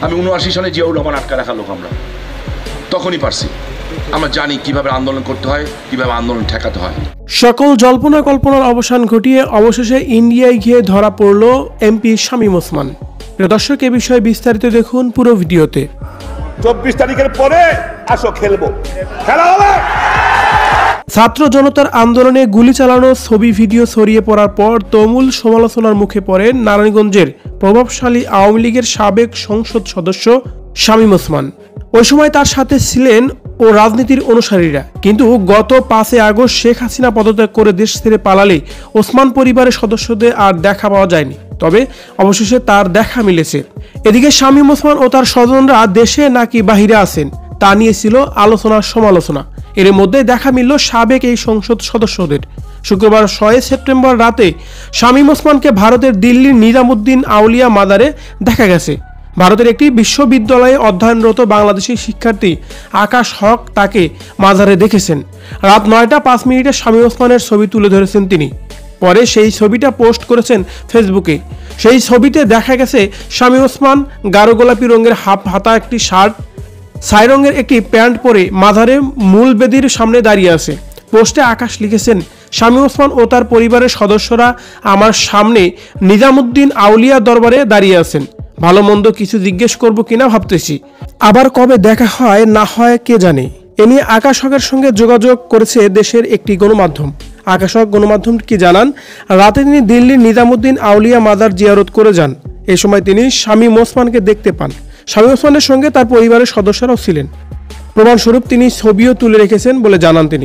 আমি ৭৯ সালে জিয়াউর রহমান আটকা রাখা লোক, আমরা তখনই পারছি। আমরা জানি কিভাবে আন্দোলন করতে হয়, কিভাবে আন্দোলন ঠেকাতে হয়। সকল জল্পনা কল্পনার অবসান ঘটিয়ে অবশেষে ইন্ডিয়ায় গিয়ে ধরা পড়ল এমপি শামীম ওসমান। প্রিয় দর্শক, এ বিষয়ে বিস্তারিত দেখুন পুরো ভিডিওতে। 24 তারিখের পরে আসো, খেলবো, খেলা হবে। ছাত্র জনতার আন্দোলনে গুলি চালানো ছবি ভিডিও ছড়িয়ে পড়ার পর তুমুল সমালোচনার মুখে পড়েন নারায়ণগঞ্জের প্রভাবশালী আওয়ামী লীগের সাবেক সংসদ সদস্য শামীম ওসমান। ওই সময় তার সাথে ছিলেন ও রাজনীতির অনুসারীরা, কিন্তু গত 5 আগস্ট শেখ হাসিনা পদত্যাগ করে দেশ ছেড়ে পালালে ওসমান পরিবারের সদস্যদের আর দেখা পাওয়া যায়নি। তবে অবশেষে তার দেখা মিলেছে। এদিকে শামীম ওসমান ও তার স্বজনরা দেশে নাকি বাহিরে আছেন তা নিয়ে ছিল আলোচনার সমালোচনা। এর মধ্যে দেখা মিলল সাবেক এই সংসদ সদস্যদের। শুক্রবার 6 সেপ্টেম্বর রাতে শামীম ওসমানকে ভারতের দিল্লির নিজামুদ্দিন আউলিয়া মাজারে দেখা গেছে। ভারতের একটি বিশ্ববিদ্যালয়ে অধ্যয়নরত বাংলাদেশি শিক্ষার্থী আকাশ হক তাকে মাজারে দেখেছেন। রাত 9টা 5 শামীম ওসমানের ছবি তুলে ধরেছেন তিনি। পরে সেই ছবিটা পোস্ট করেছেন ফেসবুকে। সেই ছবিতে দেখা গেছে শামীম ওসমান গাঢ় গোলাপি রঙের হাফ হাতা একটি শার্ট, ছাই রঙের একটি প্যান্ট পরে মাজারে মূল বেদির সামনে দাঁড়িয়ে আছে। পোস্টে আকাশ লিখেছেন, শামীম ওসমান ও তার পরিবারের সদস্যরা আমার সামনে নিজামুদ্দিন আউলিয়া দরবারে দাঁড়িয়ে আছেন। ভালো মন্দ কিছু জিজ্ঞেস করব কিনা ভাবতেছি, আবার কবে দেখা হয় না হয় কে জানে। এ নিয়ে আকাশ হকের সঙ্গে যোগাযোগ করেছে দেশের একটি গণমাধ্যম। আকাশ হক গণমাধ্যম কি জানান, রাতে তিনি দিল্লির নিজামুদ্দিন আউলিয়া মাজার জিয়ারত করে যান। এ সময় তিনি শামীম ওসমানকে দেখতে পান। শামীম ওসমানের সঙ্গে তার পরিবারের সদস্যরাও ছিলেন। প্রমাণস্বরূপ তিনি ছবিও তুলে রেখেছেন বলে জানান তিনি।